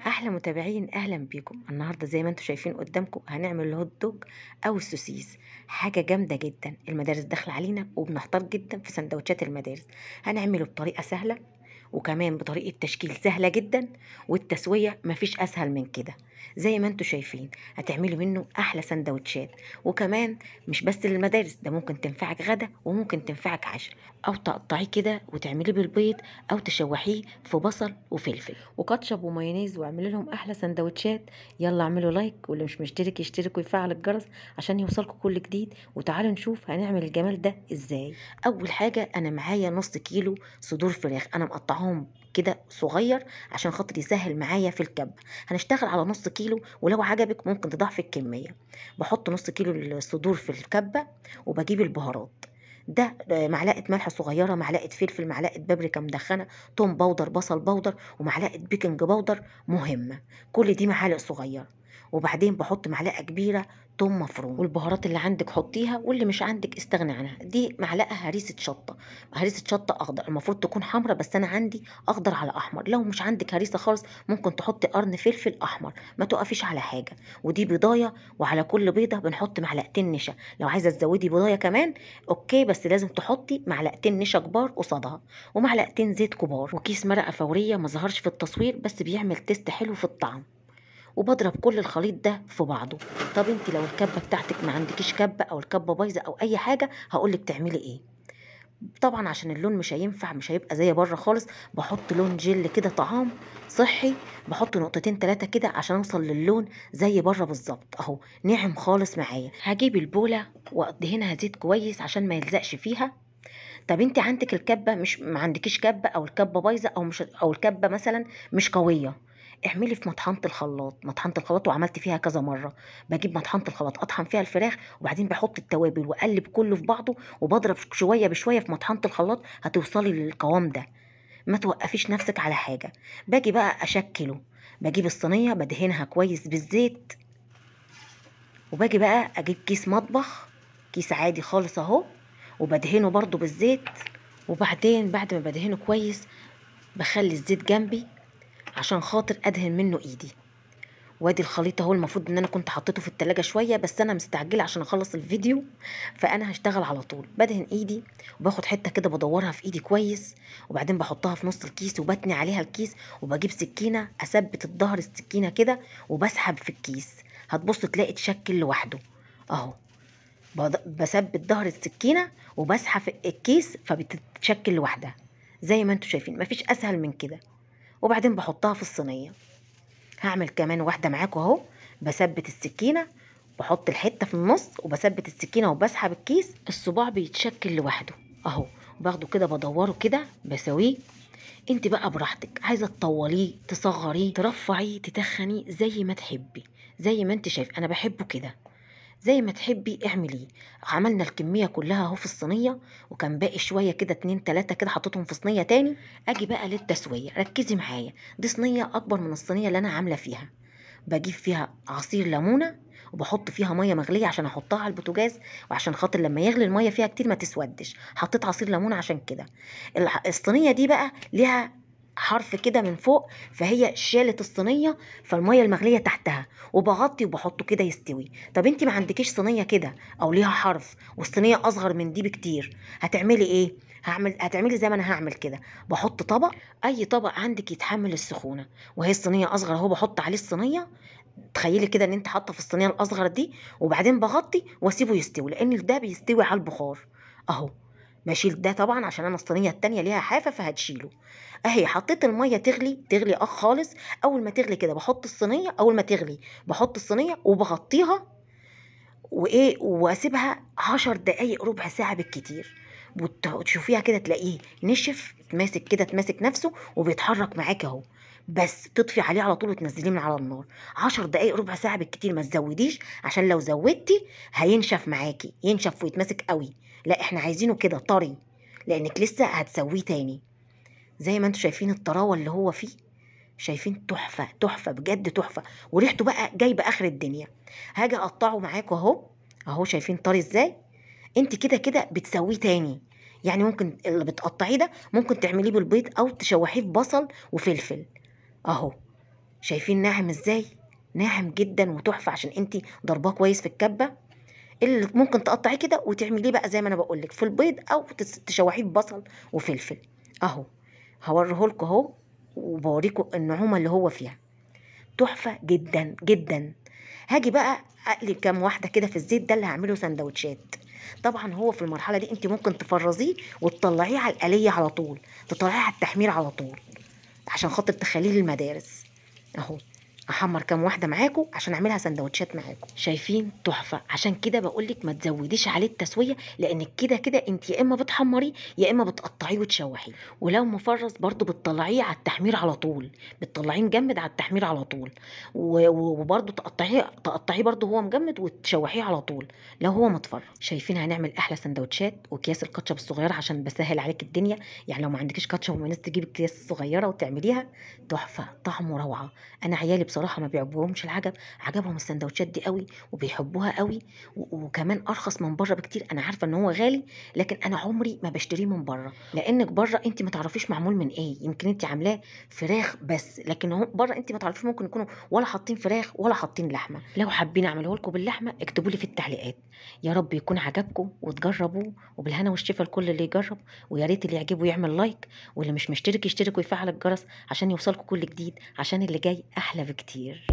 احلى متابعين، اهلا بيكم. النهارده زي ما انتم شايفين قدامكم هنعمل الهوت دوج او السوسيس. حاجه جامده جدا، المدارس داخله علينا وبنحتار جدا في سندوتشات المدارس. هنعمله بطريقه سهله وكمان بطريقه تشكيل سهله جدا، والتسويه مفيش اسهل من كده. زي ما انتم شايفين هتعملوا منه احلى سندوتشات، وكمان مش بس للمدارس، ده ممكن تنفعك غدا وممكن تنفعك عشاء. او تقطعيه كده وتعمليه بالبيض، او تشوحيه في بصل وفلفل وكاتشب ومايونيز واعملي لهم احلى سندوتشات. يلا اعملوا لايك، واللي مش مشترك يشترك ويفعل الجرس عشان يوصلكم كل جديد. وتعالوا نشوف هنعمل الجمال ده ازاي. اول حاجه انا معايا نص كيلو صدور فراخ، انا مقطعهم كده صغير عشان خاطر يسهل معايا في الكب. هنشتغل على نص كيلو، ولو عجبك ممكن تضاعفي الكميه. بحط نص كيلو الصدور في الكبه، وبجيب البهارات. ده معلقه ملح صغيره، معلقه فلفل، معلقه بابريكا مدخنه، توم باودر، بصل باودر، ومعلقه بيكنج باودر مهمه. كل دي معالق صغيره. وبعدين بحط معلقه كبيره توم مفروم، والبهارات اللي عندك حطيها، واللي مش عندك استغني عنها. دي معلقه هريسه شطه، هريسه شطه اخضر، المفروض تكون حمرا بس انا عندي اخضر على احمر. لو مش عندك هريسه خالص ممكن تحطي قرن فلفل احمر، ما توقفيش على حاجه. ودي بيضايه، وعلى كل بيضه بنحط معلقتين نشا. لو عايزه تزودي بيضايه كمان اوكي، بس لازم تحطي معلقتين نشا كبار قصادها، ومعلقتين زيت كبار، وكيس مرقه فوريه ما ظهرش في التصوير بس بيعمل تيست حلو في الطعم. وبضرب كل الخليط ده في بعضه. طب انت لو الكبه بتاعتك ما عندكيش كبه، او الكبه بايظه او اي حاجه، هقولك تعملي ايه. طبعا عشان اللون مش هينفع، مش هيبقى زي بره خالص، بحط لون جل كده طعام صحي. بحط نقطتين تلاتة كده عشان اوصل للون زي بره بالظبط اهو، ناعم خالص معايا. هجيب البوله وادهنها زيت كويس عشان ما يلزقش فيها. طب انت عندك الكبه، مش ما عندكيش كبه، او الكبه بايظه، او مش، او الكبه مثلا مش قويه، اعملي في مطحنه الخلاط. مطحنه الخلاط وعملت فيها كذا مره. بجيب مطحنه الخلاط اطحن فيها الفراخ، وبعدين بحط التوابل واقلب كله في بعضه، وبضرب شويه بشويه في مطحنه الخلاط هتوصلي للقوام ده. ما توقفيش نفسك على حاجه. باجي بقى اشكله. بجيب الصينيه بدهنها كويس بالزيت، وباجي بقى اجيب كيس مطبخ، كيس عادي خالص اهو، وبدهنه برضو بالزيت. وبعدين بعد ما بدهنه كويس بخلي الزيت جنبي عشان خاطر ادهن منه ايدي. وادي الخليط اهو، المفروض ان انا كنت حطيته في التلاجة شوية بس انا مستعجلة عشان اخلص الفيديو، فانا هشتغل على طول. بدهن ايدي وباخد حتة كده بدورها في ايدي كويس، وبعدين بحطها في نص الكيس وبتني عليها الكيس، وبجيب سكينة اثبت الظهر السكينة كده وبسحب في الكيس. هتبص تلاقي اتشكل لوحده اهو. بثبت ظهر السكينة وبسحب الكيس فبتتشكل لوحدها زي ما انتوا شايفين، مفيش اسهل من كده. وبعدين بحطها في الصينية. هعمل كمان واحدة معاكم اهو. بثبت السكينة، بحط الحتة في النص وبثبت السكينة وبسحب الكيس، الصباع بيتشكل لوحده اهو. باخده كده بدوره كده بسويه. انت بقى براحتك، عايزة تطوليه، تصغريه، ترفعيه، تتخنيه زي ما تحبي. زي ما انت شايف انا بحبه كده، زي ما تحبي اعمليه. عملنا الكمية كلها اهو في الصينية، وكان باقي شوية كده اتنين تلاتة كده حطيتهم في صينية تاني. اجي بقى للتسوية، ركزي معايا. دي صينية اكبر من الصينية اللي انا عاملة فيها. بجيب فيها عصير ليمونة، وبحط فيها مية مغلية عشان احطها على البوتاجاز، وعشان خاطر لما يغلي المية فيها كتير ما تسودش. حطيت عصير ليمونة عشان كده. الصينية دي بقى ليها حرف كده من فوق، فهي شالت الصينيه، فالميه المغليه تحتها، وبغطي وبحطه كده يستوي. طب انت ما عندكيش صينيه كده او ليها حرف والصينيه اصغر من دي بكتير، هتعملي ايه؟ هتعملي زي ما انا هعمل كده. بحط طبق، اي طبق عندك يتحمل السخونه، وهي الصينيه اصغر اهو بحط عليه الصينيه. تخيلي كده ان انت حاطه في الصينيه الاصغر دي، وبعدين بغطي واسيبه يستوي، لان ده بيستوي على البخار اهو. بشيل ده طبعا عشان انا الصينيه التانيه ليها حافه فهتشيله. اهي حطيت الميه تغلي، تغلي خالص. اول ما تغلي كده بحط الصينيه، اول ما تغلي بحط الصينيه وبغطيها، وايه، واسيبها 10 دقايق ربع ساعه بالكتير. وتشوفيها كده تلاقيه نشف، تماسك كده، تماسك نفسه وبيتحرك معاك اهو. بس تطفي عليه على طول وتنزليه من على النار. 10 دقايق ربع ساعه بالكتير، ما تزوديش عشان لو زودتي هينشف معاكي، ينشف ويتماسك قوي. لا احنا عايزينه كده طري، لانك لسه هتسويه تاني. زي ما انتوا شايفين الطراوه اللي هو فيه، شايفين تحفه تحفه بجد تحفه. وريحته بقى جايبه اخر الدنيا. هاجي اقطعه معاكم اهو. اهو شايفين طري ازاي. انت كده كده بتسويه تاني. يعني ممكن اللي بتقطعيه ده ممكن تعمليه بالبيض او تشوحيه في بصل وفلفل اهو. شايفين ناعم ازاي؟ ناعم جدا وتحفه، عشان انت ضرباه كويس في الكبه. اللي ممكن تقطعيه كده وتعمليه بقى زي ما انا بقولك في البيض، او تشوحيه ببصل وفلفل. اهو هوريهولكوا اهو، وبوريكوا النعومه اللي هو فيها، تحفه جدا جدا. هاجي بقى اقلي كام واحده كده في الزيت، ده اللي هعمله سندوتشات. طبعا هو في المرحله دي انت ممكن تفرزيه وتطلعيه على الآلية على طول، تطلعيه على التحمير على طول، عشان خاطر تخليه للمدارس. اهو احمر كام واحده معاكم عشان اعملها سندوتشات معاكم. شايفين؟ تحفه. عشان كده بقولك ما تزوديش عليه التسويه، لانك كده كده انت يا اما بتحمريه يا اما بتقطعيه وتشوحيه. ولو مفرز برضو بتطلعيه على التحمير على طول، بتطلعيه مجمد على التحمير على طول. وبرضو تقطعيه برضو هو مجمد وتشوحيه على طول لو هو متفرز. شايفين؟ هنعمل احلى سندوتشات. واكياس الكاتشب الصغيره عشان بسهل عليك الدنيا، يعني لو ما عندكيش كاتشب وما ناس تجيب اكياس صغيره وتعمليها، تحفه طعمه روعه. انا عيالي بصراحه ما بيعجبهمش العجب، عجبهم السندوتشات دي قوي وبيحبوها قوي. وكمان ارخص من بره بكتير. انا عارفه ان هو غالي، لكن انا عمري ما بشتريه من بره، لانك بره انت ما تعرفيش معمول من ايه. يمكن انت عاملاه فراخ بس، لكن هو بره انت ما تعرفيش، ممكن يكونوا ولا حاطين فراخ ولا حاطين لحمه. لو حابين اعمله لكم باللحمه اكتبوا لي في التعليقات. يا رب يكون عجبكم وتجربوه، وبالهنا والشفا لكل اللي يجرب. ويا ريت اللي يعجبه يعمل لايك، واللي مش مشترك يشترك ويفعل الجرس عشان يوصلكوا كل جديد، عشان اللي جاي احلى بكتير.